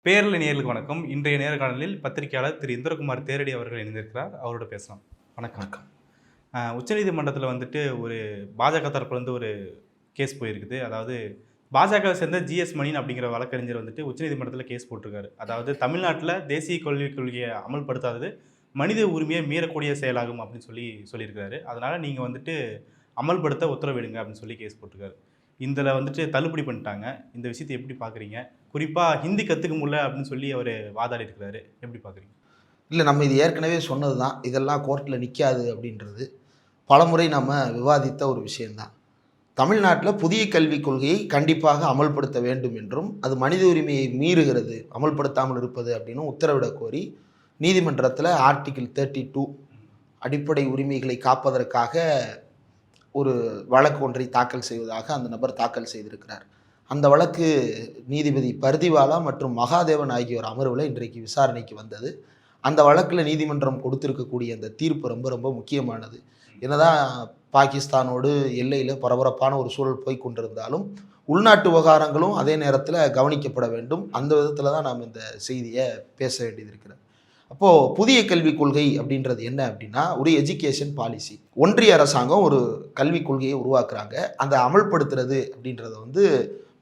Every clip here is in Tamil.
பேரலை நேயர்களுக்கு வணக்கம். இன்றைய நேர்காணலில் பத்திரிகையாளர் திரு இந்திரகுமார் தேரடி அவர்கள் இணைந்திருக்கிறார். அவரோட பேசலாம். வணக்கம். உச்சநீதிமன்றத்தில் ஒரு பாஜக தரப்புலேருந்து ஒரு கேஸ் போயிருக்குது. அதாவது பாஜகவை சேர்ந்த ஜிஎஸ் மணியன் அப்படிங்கிற வழக்கறிஞர் உச்சநீதிமன்றத்தில் கேஸ் போட்டிருக்காரு. அதாவது தமிழ்நாட்டில் தேசிய கல்விக் கொள்கையை அமல்படுத்தாதது மனித உரிமையை மீறக்கூடிய செயலாகும் அப்படின்னு சொல்லியிருக்காரு. அதனால் நீங்கள் அமல்படுத்த உத்தரவிடுங்க அப்படின்னு சொல்லி கேஸ் போட்டிருக்காரு. இதில் தள்ளுபடி பண்ணிட்டாங்க. இந்த விஷயத்தை எப்படி பார்க்குறீங்க? குறிப்பாக ஹிந்தி கற்றுக்க முடியல அப்படின்னு சொல்லி அவர் வாதாடி இருக்கிறாரு. எப்படி பார்க்குறீங்க? இல்லை, நம்ம இது ஏற்கனவே சொன்னது தான். இதெல்லாம் கோர்ட்டில் நிற்காது அப்படின்றது பலமுறை நம்ம விவாதித்த ஒரு விஷயந்தான். தமிழ்நாட்டில் புதிய கல்விக் கொள்கையை கண்டிப்பாக அமல்படுத்த வேண்டும் என்றும் அது மனித உரிமையை மீறுகிறது அமல்படுத்தாமல் இருப்பது அப்படின்னு உத்தரவிட கோரி நீதிமன்றத்தில் ஆர்டிகிள் 32 அடிப்படை உரிமைகளை காப்பதற்காக ஒரு வழக்கு ஒன்றை தாக்கல் செய்வதாக அந்த நபர் தாக்கல் செய்திருக்கிறார். அந்த வழக்கு நீதிபதி பர்திவாலா மற்றும் மகாதேவன் ஆகியோர் அமர்வில் இன்றைக்கு விசாரணைக்கு வந்தது. அந்த வழக்கில் நீதிமன்றம் கொடுத்திருக்கக்கூடிய அந்த தீர்ப்பு ரொம்ப ரொம்ப முக்கியமானது. என்னதான் பாகிஸ்தானோடு எல்லையில் பரபரப்பான ஒரு சூழல் போய் கொண்டிருந்தாலும் உள்நாட்டு விவகாரங்களும் அதே நேரத்தில் கவனிக்கப்பட வேண்டும். அந்த விதத்தில் தான் நாம் இந்த செய்தியை பேச வேண்டியது இருக்கிறது. அப்போது புதிய கல்விக் கொள்கை அப்படின்றது என்ன அப்படின்னா, ஒரு எஜுகேஷன் பாலிசி. ஒன்றிய அரசாங்கம் ஒரு கல்விக் கொள்கையை உருவாக்குறாங்க. அந்த அமல்படுத்துறது அப்படின்றது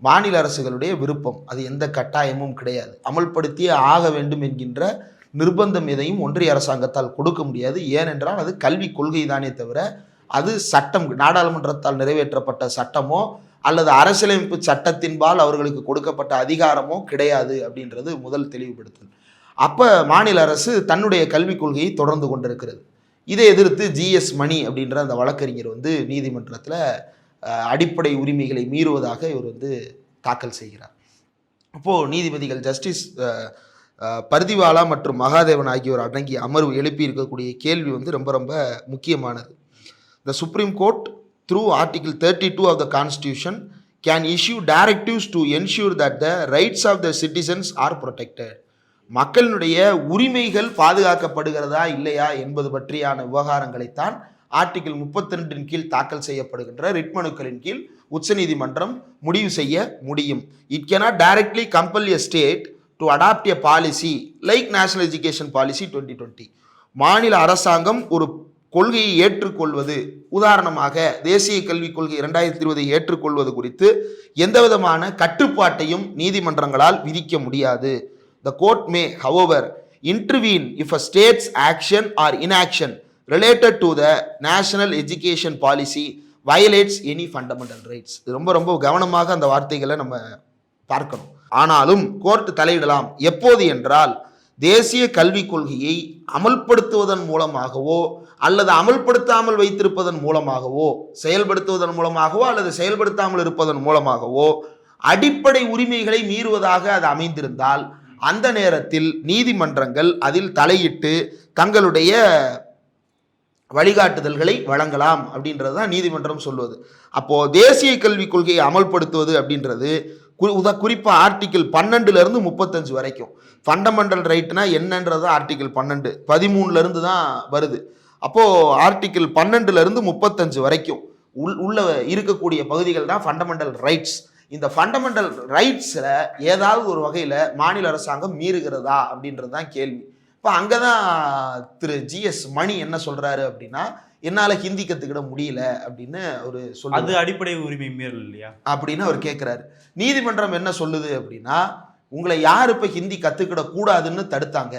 மாநில அரசுகளுடைய விருப்பம். அது எந்த கட்டாயமும் கிடையாது. அமல்படுத்தியே ஆக வேண்டும் என்கின்ற நிர்பந்தம் எதையும் ஒன்றிய அரசாங்கத்தால் கொடுக்க முடியாது. ஏனென்றால் அது கல்விக் கொள்கை தானே தவிர அது சட்டம், நாடாளுமன்றத்தால் நிறைவேற்றப்பட்ட சட்டமோ அல்லது அரசியலமைப்பு சட்டத்தின்பால் அவர்களுக்கு கொடுக்கப்பட்ட அதிகாரமோ கிடையாது அப்படின்றது முதல் தெளிவுபடுத்தல். அப்போ மாநில அரசு தன்னுடைய கல்விக் கொள்கையை தொடர்ந்து கொண்டிருக்கிறது. இதை எதிர்த்து ஜிஎஸ் மணி அப்படின்ற அந்த வழக்கறிஞர் நீதிமன்றத்தில் அடிப்படை உரிமைகளை மீறுவதாக இவர் தாக்கல் செய்கிறார். அப்போது நீதிபதிகள் ஜஸ்டிஸ் பர்திவாலா மற்றும் மகாதேவன் ஆகியோர் அடங்கிய அமர்வு எழுப்பி இருக்கக்கூடிய கேள்வி ரொம்ப ரொம்ப முக்கியமானது. The Supreme Court through Article 32 of the Constitution can issue directives to ensure that the rights of the citizens are protected. மக்களினுடைய உரிமைகள் பாதுகாக்கப்படுகிறதா இல்லையா என்பது பற்றியான விவகாரங்களைத்தான் ஆர்டிகிள் 32 கீழ் தாக்கல் செய்யப்படுகின்ற ரிட் மனுக்களின் கீழ் உச்சநீதிமன்றம் முடிவு செய்ய முடியும். It cannot directly compel a state to adopt a policy like National Education Policy 2020. மாநில அரசாங்கம் ஒரு கொள்கையை ஏற்றுக்கொள்வது, உதாரணமாக தேசிய கல்விக் கொள்கை 2020 ஏற்றுக்கொள்வது குறித்து எந்தவிதமான கட்டுப்பாட்டையும் நீதிமன்றங்களால் விதிக்க முடியாது. The court may, however, intervene if a state's action or inaction related to the national education policy violates any fundamental rights. ரொம்ப ரொம்ப கவனமாக அந்த வார்த்தைகளை நம்ம பார்க்கணும். ஆனாலும் கோர்ட் தலையிடலாம். எப்போது என்றால், தேசிய கல்விக் கொள்கையை அமல்படுத்துவதன் மூலமாகவோ அல்லது அமல்படுத்தாமல் வைத்திருப்பதன் மூலமாகவோ, செயல்படுத்துவதன் மூலமாகவோ அல்லது செயல்படுத்தாமல் இருப்பதன் மூலமாகவோ அடிப்படை உரிமைகளை மீறுவதாக அது அமைந்திருந்தால் அந்த நேரத்தில் நீதிமன்றங்கள் அதில் தலையிட்டு தங்களுடைய வழிகாட்டுதல்களை வழங்கலாம் அப்படின்றது தான் நீதிமன்றம் சொல்வது. அப்போது தேசிய கல்விக் கொள்கையை அமல்படுத்துவது அப்படின்றது குறிப்பாக ஆர்டிகிள் 12 35 வரைக்கும் ஃபண்டமெண்டல் ரைட்னா என்னன்றது ஆர்டிகிள் 12, 13 தான் வருது. அப்போது ஆர்டிகிள் 12 35 வரைக்கும் உள்ள இருக்கக்கூடிய பகுதிகள் தான் ஃபண்டமெண்டல் ரைட்ஸ். இந்த ஃபண்டமெண்டல் ரைட்ஸில் ஏதாவது ஒரு வகையில் மாநில அரசாங்கம் மீறுகிறதா அப்படின்றது தான் கேள்வி. இப்போ அங்கே தான் திரு ஜிஎஸ் மணி என்ன சொல்கிறாரு அப்படின்னா, என்னால் ஹிந்தி கற்றுக்கிட முடியல அப்படின்னு அவர் சொல்லுது. அது அடிப்படை உரிமை மீறல் இல்லையா அப்படின்னு அவர் கேட்குறாரு. நீதிமன்றம் என்ன சொல்லுது அப்படின்னா, உங்களை யார் இப்போ ஹிந்தி கற்றுக்கிடக்கூடாதுன்னு தடுத்தாங்க?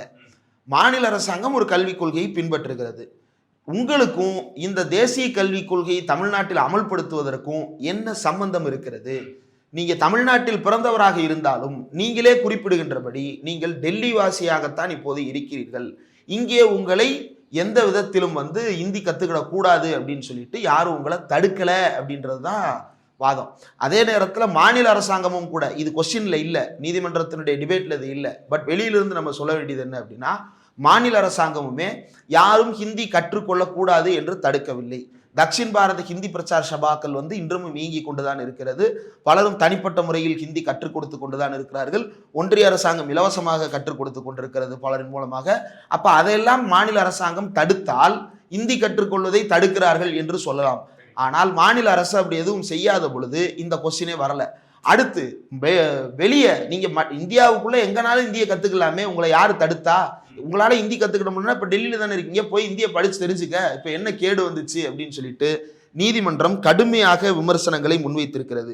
மாநில அரசாங்கம் ஒரு கல்விக் கொள்கையை பின்பற்றுகிறது. உங்களுக்கும் இந்த தேசிய கல்விக் கொள்கையை தமிழ்நாட்டில் அமல்படுத்துவதற்கும் என்ன சம்பந்தம் இருக்கிறது? நீங்கள் தமிழ்நாட்டில் பிறந்தவராக இருந்தாலும் நீங்களே குறிப்பிடுகின்றபடி நீங்கள் டெல்லி வாசியாகத்தான் இப்போது இருக்கிறீர்கள். இங்கே உங்களை எந்த விதத்திலும் இந்தி கற்றுக்கிடக்கூடாது அப்படின்னு சொல்லிட்டு யாரும் உங்களை தடுக்கலை அப்படின்றது தான் வாதம். அதே நேரத்தில் மாநில அரசாங்கமும் கூட, இது கொஸ்டின்ல இல்லை, நீதிமன்றத்தினுடைய டிபேட்ல இது இல்லை, பட் வெளியிலிருந்து நம்ம சொல்ல வேண்டியது என்ன அப்படின்னா, மாநில அரசாங்கமுமே யாரும் ஹிந்தி கற்றுக்கொள்ளக்கூடாது என்று தடுக்கவில்லை. தக்ஷின் பாரத ஹிந்தி பிரச்சார சபாக்கள் இன்றும் இயங்கி கொண்டுதான் இருக்கிறது. பலரும் தனிப்பட்ட முறையில் ஹிந்தி கற்றுக் கொடுத்து கொண்டுதான் இருக்கிறார்கள். ஒன்றிய அரசாங்கம் இலவசமாக கற்றுக் கொடுத்து கொண்டிருக்கிறது பலரின் மூலமாக. அப்ப அதையெல்லாம் மாநில அரசாங்கம் தடுத்தால் ஹிந்தி கற்றுக்கொள்வதை தடுக்கிறார்கள் என்று சொல்லலாம். ஆனால் மாநில அரசு அப்படி எதுவும் செய்யாத பொழுது இந்த கொஸ்டினே வரல. அடுத்து வெளியே நீங்க இந்தியாவுக்குள்ள எங்கனாலும் இந்திய கத்துக்கலாமே, உங்களை யாரு தடுத்தா? உங்களால ஹிந்தி கத்துக்கிட்டோம்னா இப்ப டெல்லியில தானே இருக்கீங்க, போய் இந்திய படிச்சு தெரிஞ்சுக்க, இப்ப என்ன கேடு வந்துச்சு அப்படின்னு சொல்லிட்டு நீதிமன்றம் கடுமையாக விமர்சனங்களை முன்வைத்திருக்கிறது.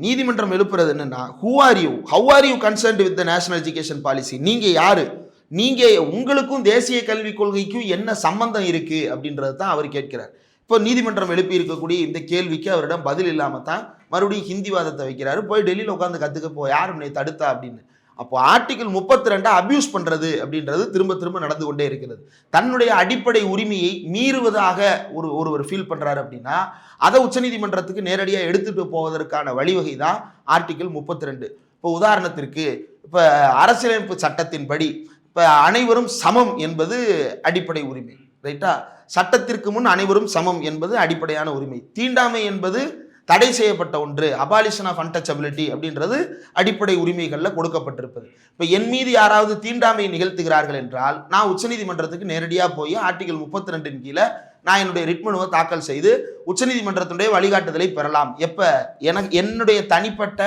நீதிமன்றம் எழுப்புறது என்னன்னா, how are you concerned with the national education policy? நீங்க யாரு? நீங்க உங்களுக்கும் தேசிய கல்விக் கொள்கைக்கும் என்ன சம்பந்தம் இருக்கு அப்படின்றது தான் அவர் கேட்கிறார். இப்போ நீதிமன்றம் எழுப்பி இருக்கக்கூடிய இந்த கேள்விக்கு அவரிடம் பதில் இல்லாம தான் மறுபடியும் ஹிந்திவாதத்தை வைக்கிறாரு. போய் டெல்லியில் உட்காந்து கத்துக்க போ, யார் உன்னை தடுத்தா அப்படின்னு. அப்போ ஆர்டிகல் 32 அபியூஸ் பண்றது அப்படின்றது திரும்ப திரும்ப நடந்து கொண்டே இருக்கிறது. தன்னுடைய அடிப்படை உரிமையை மீறுவதாக ஒருவர் ஃபீல் பண்றாரு அப்படின்னா அதை உச்சநீதிமன்றத்துக்கு நேரடியாக எடுத்துட்டு போவதற்கான வழிவகை தான் ஆர்டிகல் 32. இப்போ உதாரணத்திற்கு இப்போ அரசியலமைப்பு சட்டத்தின்படி இப்போ அனைவரும் சமம் என்பது அடிப்படை உரிமை, ரைட்டா? சட்டத்திற்கு முன் அனைவரும் சமம் என்பது அடிப்படையான உரிமை. தீண்டாமை என்பது தடை செய்யப்பட்ட ஒன்று, அபாலிஷன் ஆஃப் அன்டச்சபிலிட்டி அப்படின்றது அடிப்படை உரிமைகளில் கொடுக்கப்பட்டிருப்பது. இப்போ என் மீது யாராவது தீண்டாமை நிகழ்த்துகிறார்கள் என்றால் நான் உச்சநீதிமன்றத்துக்கு நேரடியாக போய் ஆர்டிகல் 32 கீழே நான் என்னுடைய ரிட் மனுவை தாக்கல் செய்து உச்சநீதிமன்றத்தினுடைய வழிகாட்டுதலை பெறலாம். எப்போ என்னுடைய தனிப்பட்ட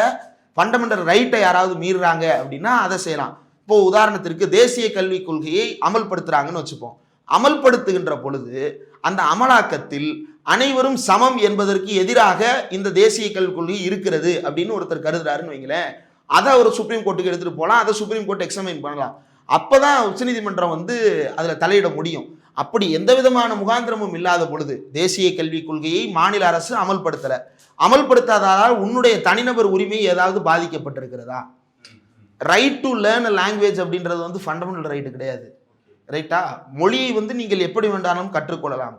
ஃபண்டமெண்டல் ரைட்டை யாராவது மீறுறாங்க அப்படின்னா அதை செய்யலாம். இப்போ உதாரணத்திற்கு தேசிய கல்விக் கொள்கையை அமல்படுத்துறாங்கன்னு வச்சுப்போம். அமல்படுத்துகின்ற பொழுது அந்த அமலாக்கத்தில் அனைவரும் சமம் என்பதற்கு எதிராக இந்த தேசிய கல்விக் கொள்கை இருக்கிறது அப்படின்னு ஒருத்தர் கருதுறாருன்னு வைங்களேன், அதை ஒரு சுப்ரீம் கோர்ட்டுக்கு எடுத்துட்டு போகலாம், அதை சுப்ரீம் கோர்ட் எக்ஸாமின் பண்ணலாம். அப்பதான் உச்சநீதிமன்றம் அதுல தலையிட முடியும். அப்படி எந்த விதமான முகாந்திரமும் இல்லாத பொழுது தேசிய கல்விக் கொள்கையை மாநில அரசு அமல்படுத்தாததால் உன்னுடைய தனிநபர் உரிமை ஏதாவது பாதிக்கப்பட்டிருக்கிறதா? ரைட் டு லேர்ன் லாங்குவேஜ் அப்படின்றது ஃபண்டமெண்டல் ரைட்டு கிடையாது, ரைட்டா? மொழியை நீங்கள் எப்படி வேண்டாலும் கற்றுக்கொள்ளலாம்.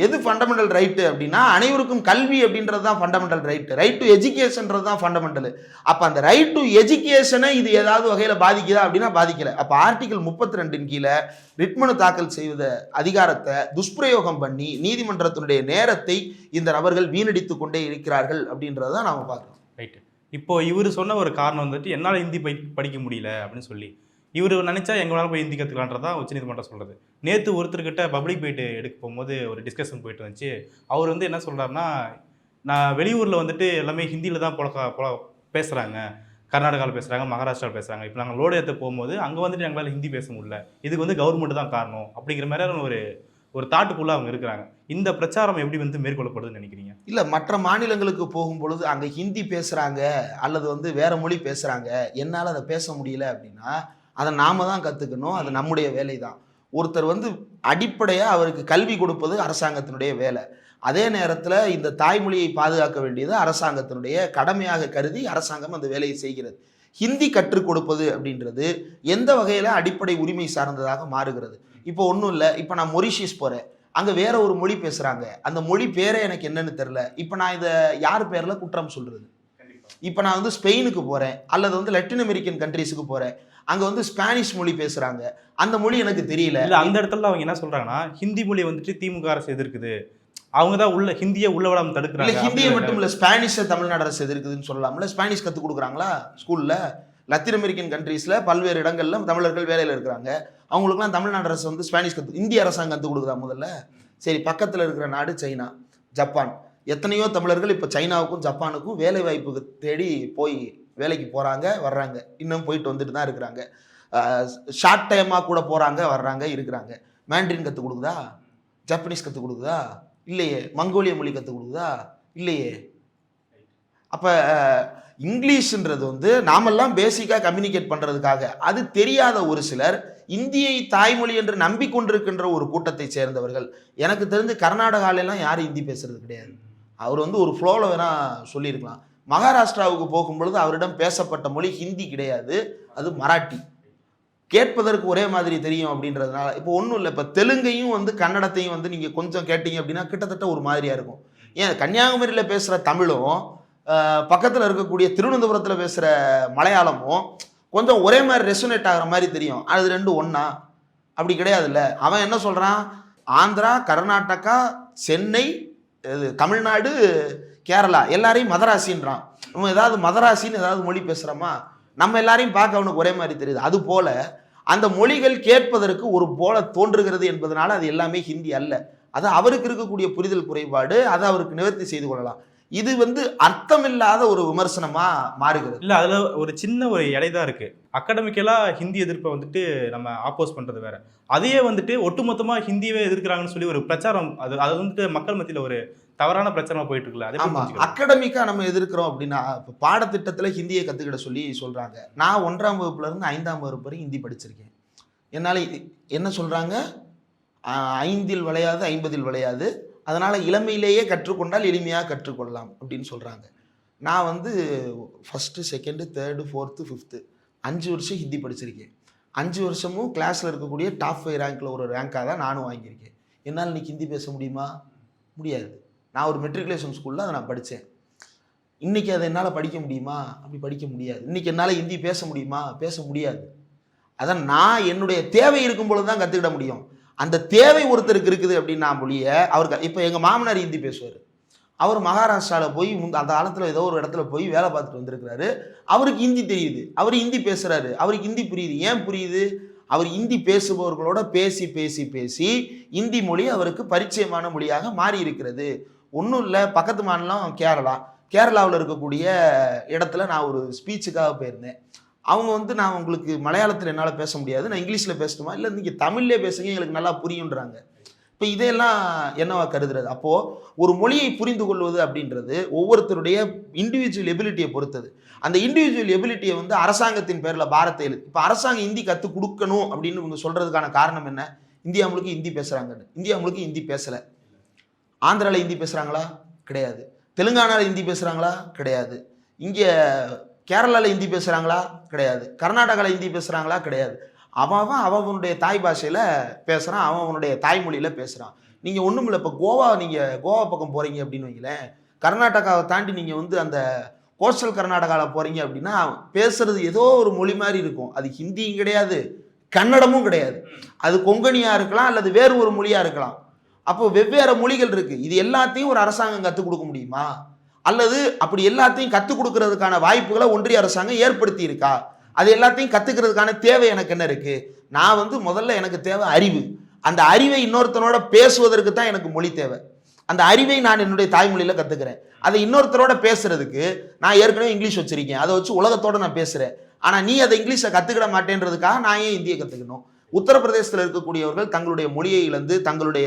எது ஃபண்டமெண்டல் ரைட்டு அப்படின்னா அனைவருக்கும் கல்வி அப்படின்றது தான் ஃபண்டமெண்டல் ரைட்டு. ரைட் டு எஜுகேஷன்றது தான் ஃபண்டமெண்டல். அப்போ அந்த ரைட் டு எஜுகேஷனை இது ஏதாவது வகையில் பாதிக்குதா அப்படின்னா பாதிக்கல. அப்போ ஆர்டிகல் 32 கீழே ரிட் மனு தாக்கல் செய்த அதிகாரத்தை துஷ்பிரயோகம் பண்ணி நீதிமன்றத்தினுடைய நேரத்தை இந்த நபர்கள் வீணடித்து கொண்டே இருக்கிறார்கள் அப்படின்றத நாம பார்க்கிறோம். ரைட்டு. இப்போ இவர் சொன்ன ஒரு காரணம் என்னால் ஹிந்தி படிக்க முடியல அப்படின்னு சொல்லி இவர் நினைச்சா எங்களால் போய் ஹிந்தி கற்றுக்கலான்றதா உச்சநீதிமன்றம் சொல்கிறது. நேற்று ஒருத்தர்கிட்ட பப்ளிக் போயிட்டு எடுக்க போகும்போது ஒரு டிஸ்கஷன் போயிட்டு வந்துச்சு. அவர் என்ன சொல்கிறாருன்னா, நான் வெளியூரில் எல்லாமே ஹிந்தியில் தான் பேசுகிறாங்க, கர்நாடகாவில் பேசுகிறாங்க, மகாராஷ்டிராவில் பேசுகிறாங்க. இப்போ நாங்கள் லோடு ஏற்ற போகும்போது அங்கே எங்களால் ஹிந்தி பேச முடியல, இதுக்கு கவர்மெண்ட் தான் காரணம் அப்படிங்கிற மாதிரி ஒரு தாட்டுக்குள்ளே அவங்க இருக்கிறாங்க. இந்த பிரச்சாரம் எப்படி மேற்கொள்ளப்படுதுன்னு நினைக்கிறீங்க? இல்லை, மற்ற மாநிலங்களுக்கு போகும் பொழுது அங்கே ஹிந்தி பேசுகிறாங்க அல்லது வேற மொழி பேசுகிறாங்க, என்னால் அதை பேச முடியல அப்படின்னா அதை நாம தான் கற்றுக்கணும், அது நம்முடைய வேலை தான். ஒருத்தர் அடிப்படையாக அவருக்கு கல்வி கொடுப்பது அரசாங்கத்தினுடைய வேலை. அதே நேரத்தில் இந்த தாய்மொழியை பாதுகாக்க வேண்டியது அரசாங்கத்தினுடைய கடமையாக கருதி அரசாங்கம் அந்த வேலையை செய்கிறது. ஹிந்தி கற்றுக் கொடுப்பது அப்படின்றது எந்த வகையில் அடிப்படை உரிமை சார்ந்ததாக மாறுகிறது? இப்போ ஒன்றும் இல்லை, இப்போ நான் மொரிஷியஸ் போகிறேன், அங்கே வேற ஒரு மொழி பேசுகிறாங்க, அந்த மொழி பேரே எனக்கு என்னன்னு தெரில, இப்போ நான் இதை யார் பேரில் குற்றம் சொல்கிறது? இப்போ நான் ஸ்பெயினுக்கு போகிறேன் அல்லது லத்தீன் அமெரிக்கன் கண்ட்ரீஸுக்கு போகிறேன், அங்கே ஸ்பானிஷ் மொழி பேசுகிறாங்க, அந்த மொழி எனக்கு தெரியல. இல்லை, அந்த இடத்துல அவங்க என்ன சொல்கிறாங்கன்னா, ஹிந்தி மொழி திமுக அரசு எதிர்க்குது, அவங்க தான் ஹிந்தியை உள்ள விடாம தடுக்கிறாங்க. இல்லை, ஹிந்தியை மட்டும் இல்லை, ஸ்பானிஷை தமிழ்நாடு அரசு எதிர்க்குதுன்னு சொல்லலாம்ல. ஸ்பானிஷ் கற்றுக் கொடுக்குறாங்களா ஸ்கூலில்? லத்தீன் அமெரிக்கன் கண்ட்ரீஸில் பல்வேறு இடங்கள்ல தமிழர்கள் வேலையில் இருக்கிறாங்க, அவங்களுக்குலாம் தமிழ்நாடு அரசு ஸ்பானிஷ் இந்திய அரசாங்கம் கற்றுக் கொடுக்குதா முதல்ல? சரி, பக்கத்தில் இருக்கிற நாடு சைனா, ஜப்பான், எத்தனையோ தமிழர்கள் இப்போ சைனாவுக்கும் ஜப்பானுக்கும் வேலை வாய்ப்புக்கு தேடி போய் வேலைக்கு போகிறாங்க, வர்றாங்க, இன்னும் போயிட்டு வந்துட்டு தான் இருக்கிறாங்க. ஷார்ட் டைமாக கூட போகிறாங்க, வர்றாங்க, இருக்கிறாங்க. மேண்ட்ரின் கற்றுக் கொடுக்குதா? ஜப்பனீஸ் கற்றுக் கொடுக்குதா? இல்லையே. மங்கோலிய மொழி கற்றுக் கொடுக்குதா? இல்லையே. அப்போ இங்கிலீஷ்ன்றது நாமெல்லாம் பேசிக்காக கம்யூனிகேட் பண்ணுறதுக்காக, அது தெரியாத ஒரு சிலர் இந்தியை தாய்மொழி என்று நம்பிக்கொண்டிருக்கின்ற ஒரு கூட்டத்தை சேர்ந்தவர்கள். எனக்கு தெரிஞ்சு கர்நாடகாலெல்லாம் யாரும் ஹிந்தி பேசுறது கிடையாது. அவர் ஒரு ஃப்ளோவில் வேணால் சொல்லியிருக்கலாம். மகாராஷ்டிராவுக்கு போகும்பொழுது அவரிடம் பேசப்பட்ட மொழி ஹிந்தி கிடையாது, அது மராட்டி. கேட்பதற்கு ஒரே மாதிரி தெரியும் அப்படின்றதுனால இப்போ ஒன்றும் இல்லை. இப்போ தெலுங்கையும் கன்னடத்தையும் நீங்கள் கொஞ்சம் கேட்டீங்க அப்படின்னா கிட்டத்தட்ட ஒரு மாதிரியாக இருக்கும். ஏன் கன்னியாகுமரியில் பேசுகிற தமிழும் பக்கத்தில் இருக்கக்கூடிய திருவனந்தபுரத்தில் பேசுகிற மலையாளமும் கொஞ்சம் ஒரே மாதிரி ரெசனேட் ஆகிற மாதிரி தெரியும். அது ரெண்டும் ஒன்றா? அப்படி கிடையாதுல்ல. அவன் என்ன சொல்கிறான், ஆந்திரா, கர்நாடகா, சென்னை, தமிழ்நாடு, கேரளா எல்லாரையும் மதராசின்றான். நம்ம ஏதாவது மதராசின்னு ஏதாவது மொழி பேசுகிறோமா? நம்ம எல்லாரையும் பார்க்க அவனுக்கு ஒரே மாதிரி தெரியுது. அது போல அந்த மொழிகள் கேட்பதற்கு ஒரு போல தோன்றுகிறது என்பதனால அது எல்லாமே ஹிந்தி அல்ல. அது அவருக்கு இருக்கக்கூடிய புரிதல் குறைபாடு, அதை அவருக்கு நிவர்த்தி செய்து கொள்ளலாம். இது அர்த்தமில்லாத ஒரு விமர்சனமா மாறுகிறது. இல்ல அதுல ஒரு சின்ன ஒரு இலை தான் இருக்கு. அகாடமிக்கலா ஹிந்தி எதிர்ப்பை வந்துட்டு நம்ம ஆப்போஸ் பண்றது வேற. அதையே வந்துட்டு ஒட்டுமொத்தமா ஹிந்தியவே எதிர்க்கிறாங்கன்னு சொல்லி ஒரு பிரச்சாரம், அது அது வந்துட்டு மக்கள் மத்தியில ஒரு தவறான பிரச்சாரமா போயிட்டு இருக்குல்ல. அதை எப்படி ஆமா, புரிஞ்சுக்கிறது? அகடமிக்கா நம்ம எதிர்க்கிறோம் அப்படின்னா, இப்ப பாடத்திட்டத்துல ஹிந்தியை கத்துக்கிட சொல்லி சொல்றாங்க. நான் 1ஆம் வகுப்புல இருந்து 5ஆம் வகுப்பு வரை ஹிந்தி படிச்சிருக்கேன். என்னால என்ன சொல்றாங்க, 5இல் வளையாது 50இல் வளையாது, அதனால இளமையிலேயே கற்றுக்கொண்டால் எளிமையாக கற்றுக்கொள்ளலாம் அப்படின்னு சொல்றாங்க. நான் first, second, third, fourth, fifth 5 வருஷம் ஹிந்தி படிச்சிருக்கேன். 5 வருஷமும் கிளாஸ்ல இருக்கக்கூடிய டாப் 5 ரேங்க்ல ஒரு ரேங்காக தான் நானும் வாங்கியிருக்கேன். என்னால் இன்னைக்கு ஹிந்தி பேச முடியுமா? முடியாது. நான் ஒரு மெட்ரிகுலேஷன் ஸ்கூலில் அதை நான் படித்தேன். இன்றைக்கி அதை என்னால் படிக்க முடியுமா? அப்படி படிக்க முடியாது. இன்றைக்கி என்னால் ஹிந்தி பேச முடியுமா? பேச முடியாது. அதான் நான் என்னுடைய தேவை இருக்கும் பொழுது தான் கற்றுக்கிட முடியும். அந்த தேவை ஒருத்தருக்கு இருக்குது அப்படின்னா மொழிய அவருக்கு. இப்போ எங்கள் மாமனார் ஹிந்தி பேசுவார். அவர் மகாராஷ்டிராவில் போய் அந்த காலத்தில் ஏதோ ஒரு இடத்துல போய் வேலை பார்த்துட்டு வந்திருக்கிறாரு. அவருக்கு ஹிந்தி தெரியுது, அவர் ஹிந்தி பேசுகிறாரு, அவருக்கு ஹிந்தி புரியுது. ஏன் புரியுது? அவர் ஹிந்தி பேசுபவர்களோட பேசி பேசி பேசி ஹிந்தி மொழி அவருக்கு பரிச்சயமான மொழியாக மாறி இருக்கிறது. ஒன்றும் இல்லை, பக்கத்து மாநிலம் கேரளாவில் இருக்கக்கூடிய இடத்துல நான் ஒரு ஸ்பீச்சுக்காக போயிருந்தேன். அவங்க நான் உங்களுக்கு மலையாளத்தில் என்னால் பேச முடியாது, நான் இங்கிலீஷில் பேசணுமா? இல்லை நீங்கள் தமிழ்லேயே பேசுங்க, எங்களுக்கு நல்லா புரியுன்றாங்க. இப்போ இதையெல்லாம் என்னவா கருதுறது? அப்போது ஒரு மொழியை புரிந்து கொள்வது அப்படின்றது ஒவ்வொருத்தருடைய இண்டிவிஜுவல் எபிலிட்டியை பொறுத்தது. அந்த இண்டிவிஜுவல் எபிலிட்டியை அரசாங்கத்தின் பேரில் பாரத்தை எழுது. இப்போ அரசாங்கம் ஹிந்தி கற்றுக் கொடுக்கணும் அப்படின்னு இவங்க சொல்கிறதுக்கான காரணம் என்ன? இந்தியா முழுக்க ஹிந்தி பேசுகிறாங்கன்னு. இந்தியா முழுக்க ஹிந்தி பேசலை. ஆந்திராவில் ஹிந்தி பேசுகிறாங்களா? கிடையாது. தெலுங்கானாவில் ஹிந்தி பேசுகிறாங்களா? கிடையாது. இங்கே கேரளாவில் ஹிந்தி பேசுகிறாங்களா? கிடையாது. கர்நாடகாவில் ஹிந்தி பேசுகிறாங்களா? கிடையாது. அவனுடைய தாய் பாஷையில் பேசுகிறான், அவனுடைய தாய்மொழியில் பேசுகிறான். நீங்கள் ஒன்றும் இல்லை, இப்போ கோவா பக்கம் போகிறீங்க அப்படின்னு வைங்களேன், கர்நாடகாவை தாண்டி நீங்கள் அந்த கோஸ்டல் கர்நாடகாவில் போகிறீங்க அப்படின்னா பேசுறது ஏதோ ஒரு மொழி மாதிரி இருக்கும். அது ஹிந்தியும் கிடையாது, கன்னடமும் கிடையாது. அது கொங்கணியாக இருக்கலாம் அல்லது வேறு ஒரு மொழியாக இருக்கலாம். அப்போ வெவ்வேறு மொழிகள் இருக்குது. இது எல்லாத்தையும் ஒரு அரசாங்கம் கற்றுக் கொடுக்க முடியுமா? அல்லது அப்படி எல்லாத்தையும் கற்றுக் கொடுக்கறதுக்கான வாய்ப்புகளை ஒன்றிய அரசாங்கம் ஏற்படுத்தி இருக்கா? அது எல்லாத்தையும் கற்றுக்கிறதுக்கான தேவை எனக்கு என்ன இருக்குது? நான் முதல்ல எனக்கு தேவை அறிவு. அந்த அறிவை இன்னொருத்தனோட பேசுவதற்கு தான் எனக்கு மொழி தேவை. அந்த அறிவை நான் என்னுடைய தாய்மொழியில் கற்றுக்கிறேன். அதை இன்னொருத்தரோட பேசுறதுக்கு நான் ஏற்கனவே இங்கிலீஷ் வச்சிருக்கேன், அதை வச்சு உலகத்தோடு நான் பேசுகிறேன். ஆனால் நீ அதை இங்கிலீஷை கற்றுக்கிட மாட்டேன்றதுக்காக நான் ஏன் இந்தியை கற்றுக்கணும்? உத்தரப்பிரதேசத்தில் இருக்கக்கூடியவர்கள் தங்களுடைய மொழியை இழந்து, தங்களுடைய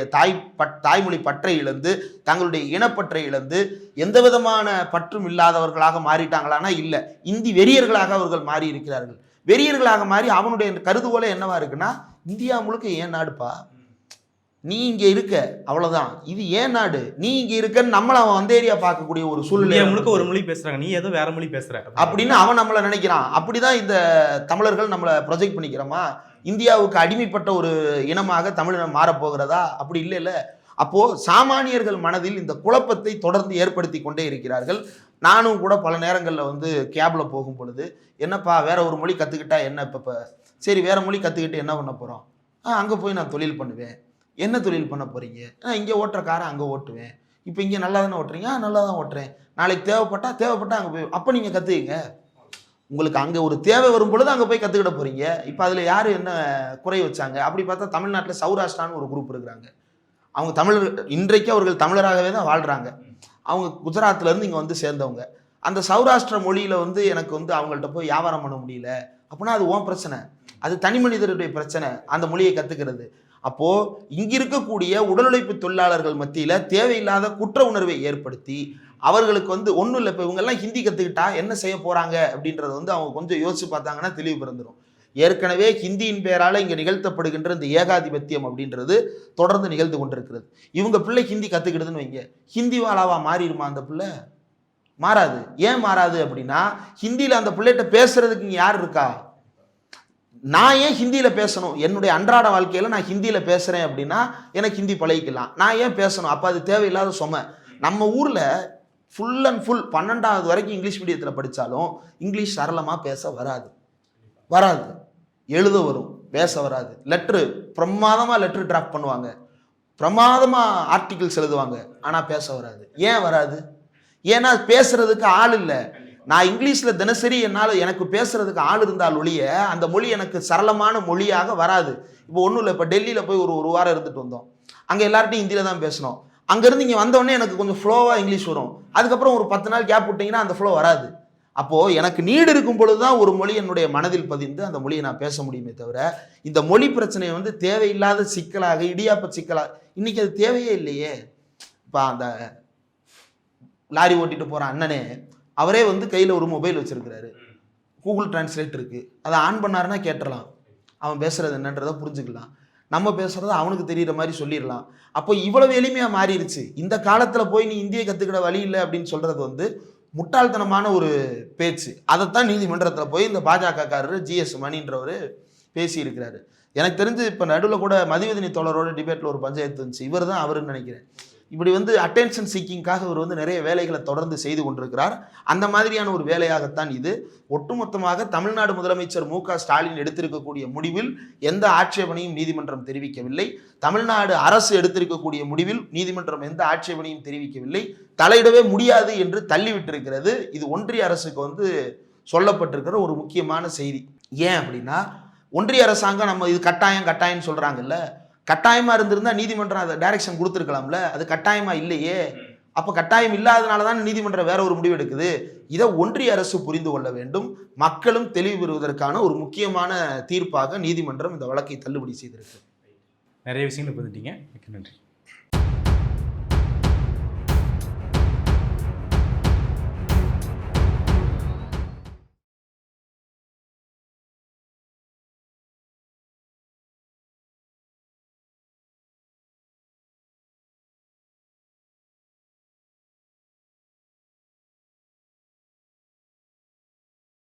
தாய்மொழி பற்றை இழந்து, தங்களுடைய இனப்பற்றை இழந்து எந்த விதமான பற்றும் இல்லாதவர்களாக மாறிட்டாங்களானா இல்லை, இந்தி வெறியர்களாக அவர்கள் மாறி இருக்கிறார்கள். வெறியர்களாக மாறி அவனுடைய கருதுகோளே என்னவா இருக்குன்னா, இந்தியா முழுக்க ஏன் நாடுப்பா, நீ இங்க இருக்க, அவ்வளவுதான், இது ஏன் நாடு, நீ இங்க இருக்கன்னு நம்மள அவன் அந்த ஏரியா பார்க்கக்கூடிய ஒரு சூழ்நிலை. முழுக்க ஒரு மொழி பேசுறாங்க, நீ ஏதோ வேற மொழி பேசுற அப்படின்னு அவன் நம்மளை நினைக்கிறான். அப்படிதான் இந்த தமிழர்கள் நம்மளை ப்ரொஜெக்ட் பண்ணிக்கிறோமா? இந்தியாவுக்கு அடிமைப்பட்ட ஒரு இனமாக தமிழினம் மாறப்போகிறதா? அப்படி இல்லை. அப்போ சாமானியர்கள் மனதில் இந்த குழப்பத்தை தொடர்ந்து ஏற்படுத்தி கொண்டே இருக்கிறார்கள். நானும் கூட பல நேரங்களில் கேப்ல போகும் பொழுது, என்னப்பா வேற ஒரு மொழி கற்றுக்கிட்டா என்ன? இப்போ சரி வேற மொழி கற்றுக்கிட்டு என்ன பண்ண போகிறோம்? அங்கே போய் நான் தொழில் பண்ணுவேன். என்ன தொழில் பண்ண போகிறீங்க? இங்கே ஓட்டுற காரை அங்கே ஓட்டுவேன். இப்போ இங்கே நல்லா தானே ஓட்டுறீங்க? நல்லா தான் ஓட்டுறேன். நாளைக்கு தேவைப்பட்டா அங்கே போய், அப்போ நீங்கள் கற்றுக்குங்க. உங்களுக்கு அங்கே ஒரு தேவை வரும் பொழுது அங்கே போய் கற்றுக்கிட போகிறீங்க. இப்போ அதில் யார் என்ன குறை வச்சாங்க? அப்படி பார்த்தா தமிழ்நாட்டில் சௌராஷ்டிரான்னு ஒரு குரூப் இருக்கிறாங்க. அவங்க தமிழர்கள், இன்றைக்கு அவர்கள் தமிழராகவே தான் வாழ்கிறாங்க. அவங்க குஜராத்லேருந்து இங்கே சேர்ந்தவங்க. அந்த சௌராஷ்டிர மொழியில் எனக்கு அவங்கள்ட்ட போய் வியாபாரம் பண்ண முடியல அப்படின்னா அது உன் பிரச்சனை, அது தனி மனிதருடைய பிரச்சனை, அந்த மொழியை கற்றுக்கிறது. அப்போது இங்கே இருக்கக்கூடிய உடல் உழைப்பு தொழிலாளர்கள் மத்தியில் தேவையில்லாத குற்ற உணர்வை ஏற்படுத்தி அவர்களுக்கு ஒன்றும் இல்லை, இப்போ இவங்கெல்லாம் ஹிந்தி கற்றுக்கிட்டா என்ன செய்ய போகிறாங்க அப்படின்றத அவங்க கொஞ்சம் யோசிச்சு பார்த்தாங்கன்னா தெளிவு பிறந்துடும். ஏற்கனவே ஹிந்தியின் பேரால் இங்கே நிகழ்த்தப்படுகின்ற இந்த ஏகாதிபத்தியம் அப்படின்றது தொடர்ந்து நிகழ்ந்து கொண்டிருக்கிறது. இவங்க பிள்ளை ஹிந்தி கற்றுக்கிடுதுன்னு வைங்க, ஹிந்தி வாழாவா மாறிடுமா அந்த பிள்ளை? மாறாது. ஏன் மாறாது அப்படின்னா, ஹிந்தியில் அந்த பிள்ளைகிட்ட பேசுறதுக்கு இங்கே யார் இருக்கா? நான் ஏன் ஹிந்தியில் பேசணும்? என்னுடைய அன்றாட வாழ்க்கையில் நான் ஹிந்தியில் பேசுகிறேன் அப்படின்னா எனக்கு ஹிந்தி பழகிக்கலாம். நான் ஏன் பேசணும்? அப்போ அது தேவையில்லாத சுமை. நம்ம ஊரில் ஃபுல் அண்ட் ஃபுல் 12வது வரைக்கும் இங்கிலீஷ் மீடியத்தில் படித்தாலும் இங்கிலீஷ் சரளமாக பேச வராது. எழுத வரும், பேச வராது. பிரமாதமாக லெட்ரு டிராஃப்ட் பண்ணுவாங்க, பிரமாதமாக ஆர்டிகிள்ஸ் எழுதுவாங்க, ஆனால் பேச வராது. ஏன் வராது? ஏன்னா பேசுறதுக்கு ஆள் இல்லை. நான் இங்கிலீஷில் தினசரி எனக்கு பேசுறதுக்கு ஆள் இருந்தால் ஒழிய அந்த மொழி எனக்கு சரளமான மொழியாக வராது. இப்போ ஒன்றும் இல்லை, இப்போ டெல்லியில் போய் ஒரு வாரம் இருந்துட்டு வந்தோம். அங்கே எல்லார்ட்டையும் ஹிந்தியில் தான் பேசணும். அங்கேருந்து இங்கே வந்தோடனே எனக்கு கொஞ்சம் ஃப்ளோவாக இங்கிலீஷ் வரும். அதுக்கப்புறம் ஒரு 10 நாள் கேப் விட்டிங்கன்னா அந்த ஃப்ளோ வராது. அப்போது எனக்கு நீடு இருக்கும் பொழுது தான் ஒரு மொழி என்னுடைய மனதில் பதிந்து அந்த மொழியை நான் பேச முடியுமே தவிர, இந்த மொழி பிரச்சனையை வந்து தேவையில்லாத சிக்கலாக, இடியாப்ப சிக்கலாக, இன்றைக்கி அது தேவையே இல்லையே. இப்போ அந்த லாரி ஓட்டிட்டு போகிற அண்ணனே அவரே வந்து கையில் ஒரு மொபைல் வச்சுருக்கிறாரு, கூகுள் டிரான்ஸ்லேட் இருக்குது, அதை ஆன் பண்ணாருன்னா கேட்டுடலாம், அவன் பேசுகிறது என்னன்றதை புரிஞ்சுக்கலாம், நம்ம பேசுகிறத அவனுக்கு தெரிகிற மாதிரி சொல்லிடலாம். அப்போ இவ்வளவு எளிமையாக மாறிடுச்சு. இந்த காலத்தில் போய் நீ இந்தியை கற்றுக்கிட வழி இல்லை அப்படின்னு சொல்கிறது வந்து முட்டாள்தனமான ஒரு பேச்சு. அதைத்தான் நீதிமன்றத்தில் போய் இந்த பாஜகக்காரர் ஜிஎஸ் மணின்றவர் பேசியிருக்கிறாரு. எனக்கு தெரிஞ்சு இப்போ நடுவில் கூட மதிவதனி தோழரோட டிபேட்டில் ஒரு பஞ்சாயத்து இருந்துச்சு, இவர் தான் அவருன்னு நினைக்கிறேன். இப்படி வந்து அட்டென்ஷன் சீக்கிங்காக இவர் வந்து நிறைய வேலைகளை தொடர்ந்து செய்து கொண்டிருக்கிறார். அந்த மாதிரியான ஒரு வேலையாகத்தான் இது. ஒட்டுமொத்தமாக தமிழ்நாடு முதலமைச்சர் மு.க. ஸ்டாலின் எடுத்திருக்கக்கூடிய முடிவில் எந்த ஆட்சேபனையும் நீதிமன்றம் தெரிவிக்கவில்லை. தமிழ்நாடு அரசு எடுத்திருக்கக்கூடிய முடிவில் நீதிமன்றம் எந்த ஆட்சேபனையும் தெரிவிக்கவில்லை. தலையிடவே முடியாது என்று தள்ளிவிட்டிருக்கிறது. இது ஒன்றிய அரசுக்கு வந்து சொல்லப்பட்டிருக்கிற ஒரு முக்கியமான செய்தி. ஏன் அப்படின்னா, ஒன்றிய அரசாங்கம் நம்ம இது கட்டாயம் சொல்றாங்கல்ல, கட்டாயமா இருந்திருந்தா நீதிமன்றம் அதை டைரக்ஷன் கொடுத்துருக்கலாம்ல, அது கட்டாயமா இல்லையே. அப்போ கட்டாயம் இல்லாதனால தான் நீதிமன்றம் வேற ஒரு முடிவு எடுக்குது. இதை ஒன்றிய அரசு புரிந்து கொள்ள வேண்டும். மக்களும் தெளிவு பெறுவதற்கான ஒரு முக்கியமான தீர்ப்பாக நீதிமன்றம் இந்த வழக்கை தள்ளுபடி செய்திருக்கு. நிறைய விஷயங்கள் பகிர்ந்துட்டீங்க. மிக்க நன்றி.